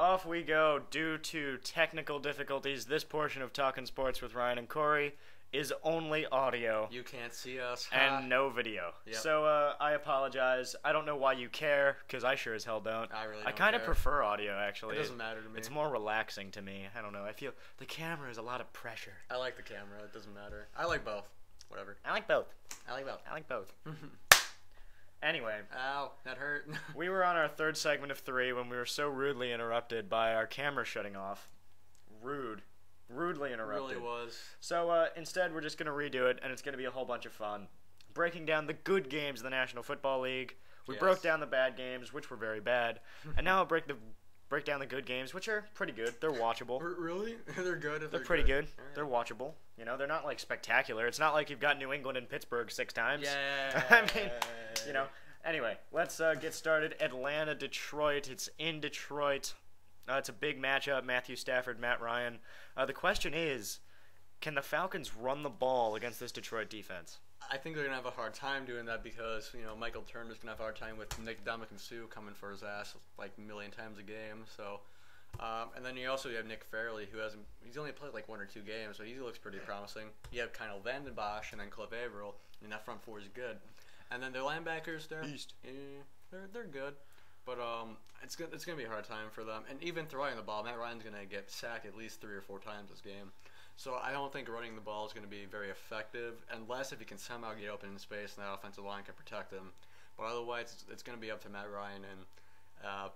Off we go. Due to technical difficulties, this portion of Talkin' Sports with Ryan and Corey is only audio. You can't see us. And no video. Yep. So I apologize. I don't know why you care, because I sure as hell don't. I really don't I kind of care. prefer audio, actually. It doesn't matter to me. It's more relaxing to me. I don't know. I feel the camera is a lot of pressure. I like the camera. It doesn't matter. I like both. Whatever. I like both. I like both. I like both. Anyway. Ow, that hurt. We were on our third segment of 3 when we were so rudely interrupted by our camera shutting off. Rudely interrupted. It really was. So instead, we're just going to redo it, and it's going to be a whole bunch of fun. Breaking down the good games of the National Football League. We broke down the bad games, which were very bad. And now I'll break down the good games, which are pretty good. They're watchable. Really? They're good? They're pretty good. Right. They're watchable. You know, they're not, like, spectacular. It's not like you've got New England and Pittsburgh 6 times. Yeah. I mean, you know. Anyway, let's get started. Atlanta, Detroit. It's in Detroit. It's a big matchup. Matthew Stafford, Matt Ryan. The question is, can the Falcons run the ball against this Detroit defense? I think they're going to have a hard time doing that because, you know, Michael Turner's going to have a hard time with Nick Sue coming for his ass like a million times a game. So, and then you also have Nick Fairley, he's only played like 1 or 2 games, so he looks pretty promising. You have Kyle Vanden Bosch and then Cliff Averill, and that front four is good. And then their linebackers, they're good. But it's gonna be a hard time for them. And even throwing the ball, Matt Ryan's gonna get sacked at least 3 or 4 times this game. So I don't think running the ball is gonna be very effective, unless if he can somehow get open in space and that offensive line can protect him. But otherwise, it's gonna be up to Matt Ryan. And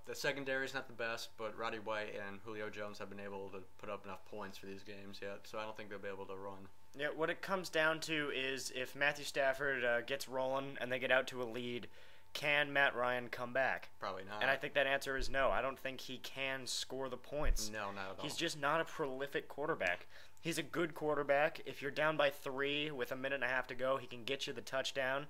the secondary is not the best, but Roddy White and Julio Jones have been able to put up enough points for these games yet. So I don't think they'll be able to run. Yeah, what it comes down to is if Matthew Stafford gets rolling and they get out to a lead, can Matt Ryan come back? Probably not. And I think that answer is no. I don't think he can score the points. No, not at all. He's just not a prolific quarterback. He's a good quarterback. If you're down by 3 with a minute and a half to go, he can get you the touchdown.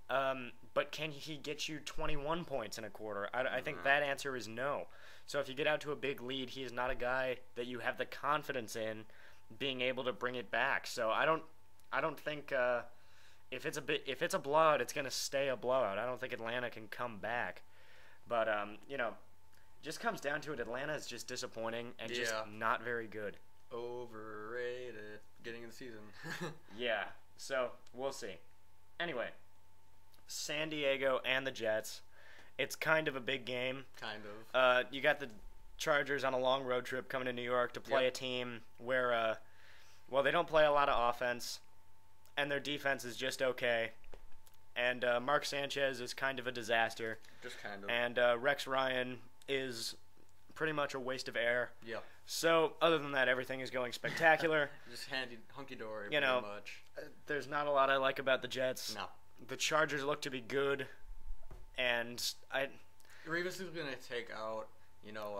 But can he get you 21 points in a quarter? I think that answer is no. So if you get out to a big lead, he is not a guy that you have the confidence in being able to bring it back. So I don't think if it's a blowout, it's gonna stay a blowout. I don't think Atlanta can come back. But you know, just comes down to it. Atlanta is just disappointing and just not very good. Overrated. Getting in the season. Yeah. So we'll see. Anyway, San Diego and the Jets. It's kind of a big game. Kind of. You got the Chargers on a long road trip coming to New York to play a team where, they don't play a lot of offense, and their defense is just okay. And Mark Sanchez is kind of a disaster. Just kind of. And Rex Ryan is pretty much a waste of air. Yeah. So, other than that, everything is going spectacular. Just hunky-dory, pretty much. There's not a lot I like about the Jets. No. The Chargers look to be good, and Revis is going to take out,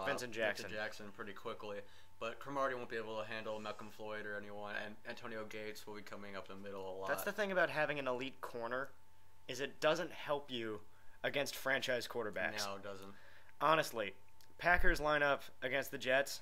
Vincent Jackson pretty quickly. But Cromartie won't be able to handle Malcolm Floyd or anyone, and Antonio Gates will be coming up the middle a lot. That's the thing about having an elite corner, is it doesn't help you against franchise quarterbacks. No, it doesn't. Honestly, Packers line up against the Jets,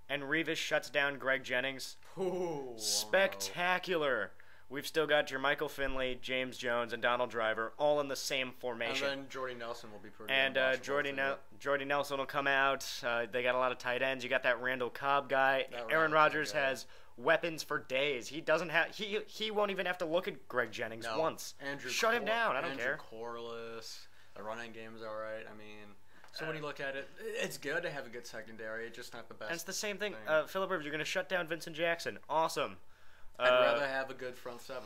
and Revis shuts down Greg Jennings. Ooh, spectacular. We've still got Jermichael Finley, James Jones, and Donald Driver all in the same formation. And then Jordy Nelson will be pretty And Jordy Nelson will come out. They got a lot of tight ends. You got that Randall Cobb guy. Aaron Rodgers has weapons for days. He doesn't have. He won't even have to look at Greg Jennings once. Shut him down. I don't care. Corliss. The running game is all right. I mean. So when you look at it, it's good to have a good secondary. It's just not the best. And it's the same thing. Phillip Rivers, you're going to shut down Vincent Jackson. Awesome. I'd rather have a good front 7.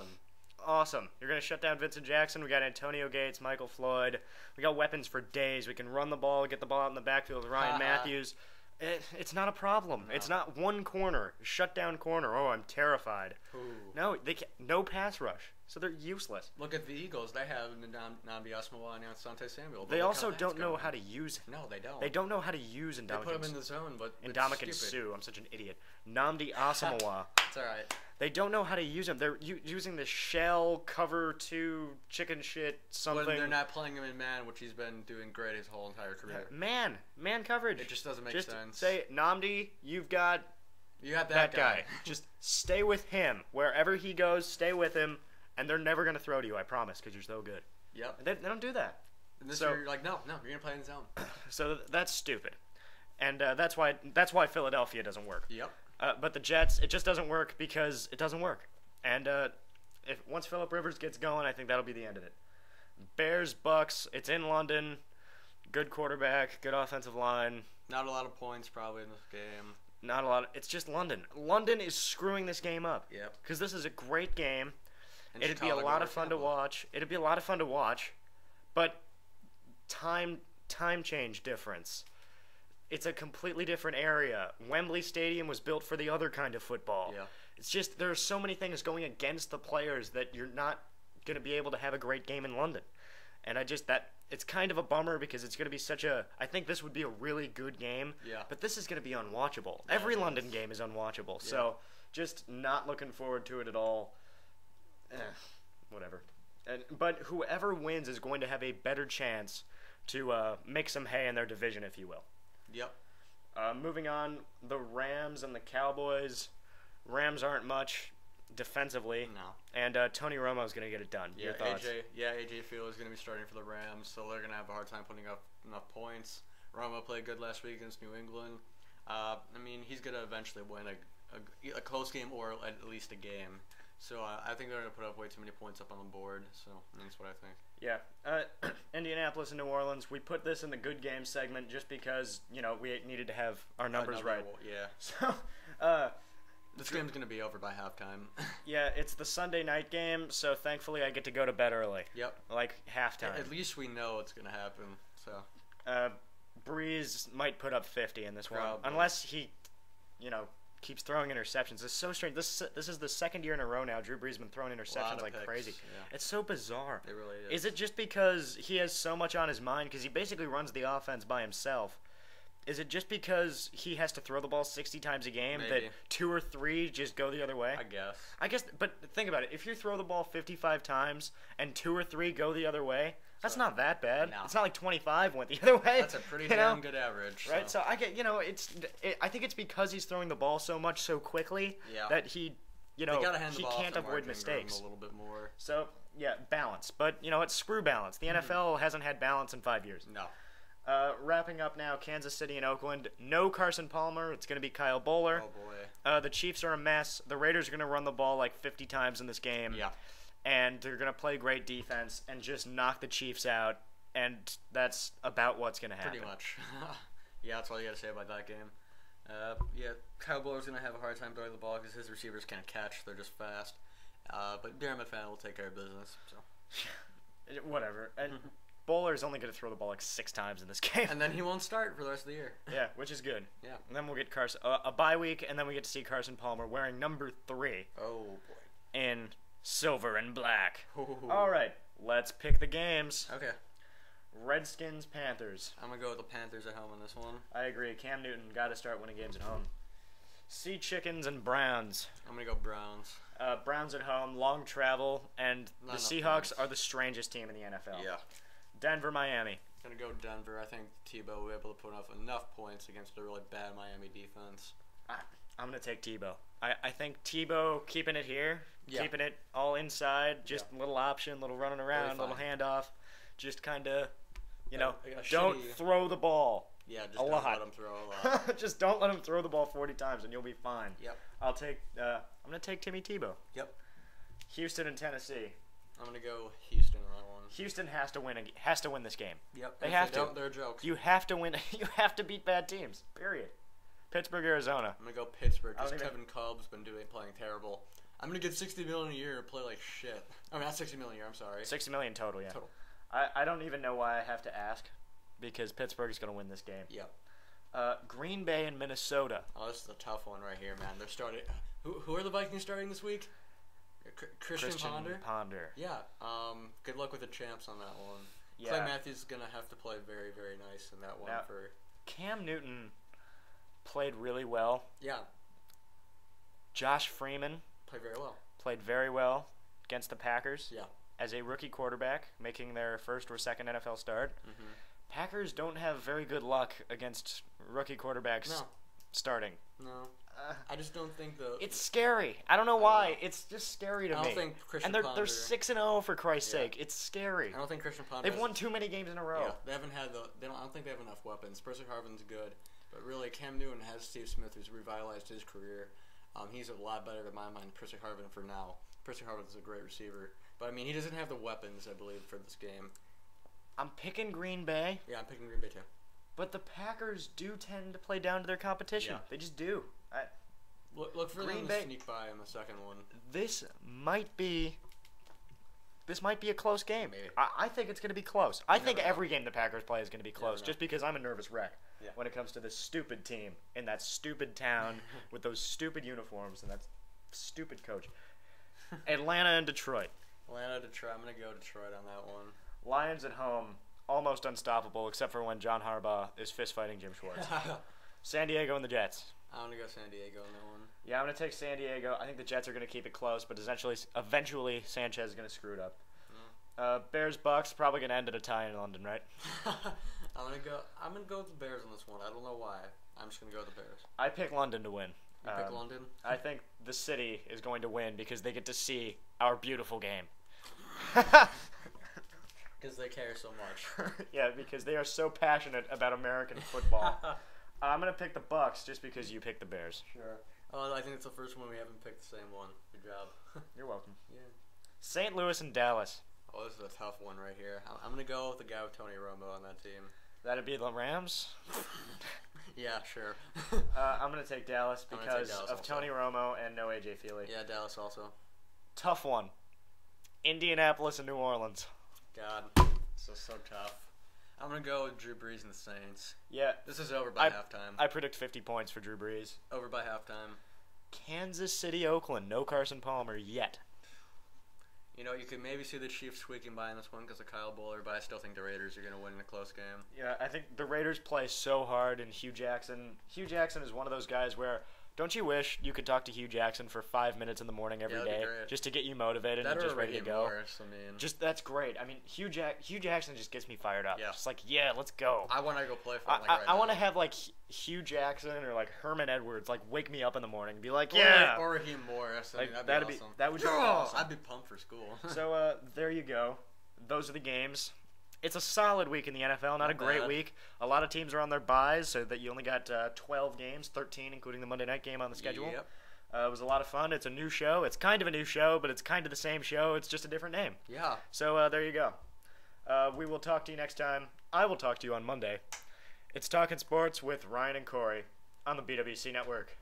Awesome. You're going to shut down Vincent Jackson. We got Antonio Gates, Michael Floyd. We got weapons for days. We can run the ball, get the ball out in the backfield with Ryan Matthews. It's not a problem. No. It's not one corner. Shut down corner. Oh, I'm terrified. Ooh. No, no pass rush. So they're useless. Look at the Eagles. They have Nnamdi Asomugha and Asante Samuel. They also don't know how to use him. No, they don't. They don't know how to use Ndamukong. They put him in the zone, but Ndamukong Suh. I'm such an idiot. Nnamdi Asomugha. It's all right. They don't know how to use him. They're using the shell, cover 2, chicken shit, something. When they're not playing him in man, which he's been doing great his whole entire career. Man coverage. It just doesn't make just sense. Say, Nnamdi, you got that guy. Just stay with him. Wherever he goes, stay with him. And they're never going to throw to you, I promise, because you're so good. Yep. They don't do that. And this year, you're like, no, you're going to play in the zone. So that's stupid. and that's why Philadelphia doesn't work. Yep. But the Jets, it just doesn't work because it doesn't work. And if once Phillip Rivers gets going, I think that'll be the end of it. Bears, Bucks, it's in London. Good quarterback, good offensive line. Not a lot of points probably in this game. Not a lot. It's just London. London is screwing this game up. Yep. Because this is a great game. And It'd be a Chicago lot or of fun to Tampa. watch. It'd be a lot of fun to watch, but time change difference. It's a completely different area. Wembley Stadium was built for the other kind of football. Yeah. It's just there are so many things going against the players that you're not going to be able to have a great game in London. And it's kind of a bummer because it's going to be I think this would be a really good game. Yeah. But this is going to be unwatchable. Yeah, Every it London is. game is unwatchable. Yeah. So just not looking forward to it at all. Whatever. But whoever wins is going to have a better chance to make some hay in their division, if you will. Yep. Moving on, the Rams and the Cowboys. Rams aren't much defensively. No. And Tony Romo's going to get it done. Yeah, Your thoughts? AJ Field is going to be starting for the Rams, so they're going to have a hard time putting up enough points. Romo played good last week against New England. I mean, he's going to eventually win a close game or at least a game. So I think they're going to put up way too many points up on the board. So that's what I think. Yeah. Indianapolis and New Orleans. We put this in the good game segment just because, we needed to have our numbers right. Yeah. So, this game's going to be over by halftime. yeah, it's the Sunday night game, so thankfully I get to go to bed early. Yep. Like halftime. At least we know it's going to happen. So. Breeze might put up 50 in this one. Probably. Unless he, keeps throwing interceptions. It's so strange. This is the second year in a row now Drew Brees has been throwing interceptions like picks, crazy. yeah. It's so bizarre. It really is. Is it just because he has so much on his mind? Because he basically runs the offense by himself. Is it just because he has to throw the ball 60 times a game that Maybe. 2 or 3 just go the other way? I guess. But think about it. If you throw the ball 55 times and 2 or 3 go the other way, that's not that bad. No. It's not like 25 went the other way. That's a pretty damn good average. Right? So I get, I think it's because he's throwing the ball so much so quickly that he, They gotta hand the he ball off can't to avoid Mark Ingram mistakes. a little bit more. So, yeah, balance. But, it's screw balance. The NFL hasn't had balance in 5 years. No. Wrapping up now, Kansas City and Oakland. No Carson Palmer. It's going to be Kyle Bowler. Oh, boy. The Chiefs are a mess. The Raiders are going to run the ball like 50 times in this game. Yeah. And they're going to play great defense and just knock the Chiefs out. And that's about what's going to happen. Pretty much. Yeah, that's all you got to say about that game. Yeah, Kyle Bowler's going to have a hard time throwing the ball because his receivers can't catch. They're just fast. But Darren McFadden will take care of business. So. Whatever. And Bowler's only going to throw the ball like 6 times in this game. And then he won't start for the rest of the year. Yeah, which is good. Yeah. And then we'll get Carson a bye week, and then we get to see Carson Palmer wearing number 3 Oh, boy. in silver and black. Ooh. All right, let's pick the games. Okay. Redskins, Panthers. I'm going to go with the Panthers at home in this one. I agree. Cam Newton got to start winning games at home. Sea Chickens and Browns. I'm going to go Browns. Browns at home, long travel, and the Not enough Seahawks points. are the strangest team in the NFL. Yeah. Denver, Miami. Going to go Denver. I think Tebow will be able to put up enough points against a really bad Miami defense. I'm going to take Tebow. I think Tebow keeping it here, keeping it all inside, just little option, little running around, little handoff, just kind of, don't throw the ball. Yeah, just a don't lot. let him throw a lot. Just don't let him throw the ball 40 times and you'll be fine. Yep. I'm going to take Timmy Tebow. Yep. Houston and Tennessee. I'm going to go Houston on that one. Houston has to win this game. Yep. They If have to. don't, they're a joke. You have to win. You have to beat bad teams. Period. Pittsburgh, Arizona. I'm going to go Pittsburgh I because don't even- Kevin Cobb's been playing terrible. I'm going to get $60 million a year and play like shit. I mean, not $60 million a year, I'm sorry. $60 million total, yeah. Total. I don't even know why I have to ask because Pittsburgh is going to win this game. Yep. Green Bay and Minnesota. Oh, this is a tough one right here, man. They're starting. Who are the Vikings starting this week? Christian Ponder. Yeah. Good luck with the champs on that one. Yeah. Clay Matthews is gonna have to play very, very nice in that one Now- for. Cam Newton played really well. Yeah. Josh Freeman Played very well. played very well against the Packers Yeah. as a rookie quarterback, making their first or second NFL start. Mm-hmm. Packers don't have very good luck against rookie quarterbacks No. starting. No. I just don't think the. It's scary. I don't know why. It's just scary to I me. don't think Christian and they're Ponder. 6-0 for Christ's Yeah. sake. It's scary. I don't think Christian Ponder. They've won too many games in a row. Yeah, they haven't had the. They don't. I don't think they have enough weapons. Percy Harvin's good, But really, Cam Newton has Steve Smith, who's revitalized his career. He's a lot better, to my mind, than Percy Harvin for now. Percy Harvin is a great receiver. But, I mean, he doesn't have the weapons, I believe, for this game. I'm picking Green Bay. Yeah, I'm picking Green Bay, too. But the Packers do tend to play down to their competition. Yeah. They just do. Look for them to sneak by in the second one. This might be a close game. Maybe. I think it's going to be close. I think every game the Packers play is going to be close, just because I'm a nervous wreck when it comes to this stupid team in that stupid town with those stupid uniforms and that stupid coach. Atlanta and Detroit. Detroit. I'm going to go Detroit on that one. Lions at home, almost unstoppable, except for when John Harbaugh is fist-fighting Jim Schwartz. San Diego and the Jets. I'm going to go San Diego on that one. Yeah, I'm going to take San Diego. I think the Jets are going to keep it close, but eventually Sanchez is going to screw it up. Bears Bucks probably going to end at a tie in London, right? I'm gonna go with the Bears on this one. I don't know why. I'm just gonna go with the Bears. I pick London to win. You pick London? I think the city is going to win because they get to see our beautiful game. Because they care so much. Yeah, because they are so passionate about American football. I'm gonna pick the Bucks just because you picked the Bears. Sure. I think it's the first one we haven't picked the same one. Good job. You're welcome. Yeah. St. Louis and Dallas. Oh, this is a tough one right here. I'm gonna go with the guy with Tony Romo on that team. That'd be the Rams. Yeah, sure. I'm gonna take Dallas because of Tony Romo and no AJ Feely. Yeah, Dallas also. Tough one. Indianapolis and New Orleans. God, so tough. I'm gonna go with Drew Brees and the Saints. Yeah, this is over by halftime. I predict 50 points for Drew Brees. Over by halftime. Kansas City, Oakland. No Carson Palmer yet. You know, you could maybe see the Chiefs squeaking by in this one because of Kyle Buller, but I still think the Raiders are going to win in a close game. Yeah, I think the Raiders play so hard, and Hugh Jackson is one of those guys where, don't you wish you could talk to Hugh Jackson for 5 minutes in the morning every day just to get you motivated and just ready to go? Morris, I mean. Just that's great. I mean, Hugh Jackson just gets me fired up. Yeah. Just like, yeah, let's go. I want to go play for him right I want to have like Hugh Jackson or like Herman Edwards like wake me up in the morning and be like, yeah. Or Raheem Morris. I mean, like, that'd be awesome. That would be awesome. I'd be pumped for school. So there you go. Those are the games. It's a solid week in the NFL, not a great week. A lot of teams are on their byes, so that you only got 12 games, 13 including the Monday night game on the schedule. Yep. It was a lot of fun. It's a new show. It's kind of a new show, but it's kind of the same show. It's just a different name. Yeah. So there you go. We will talk to you next time. I will talk to you on Monday. It's Talkin' Sports with Ryan and Corey on the BWC Network.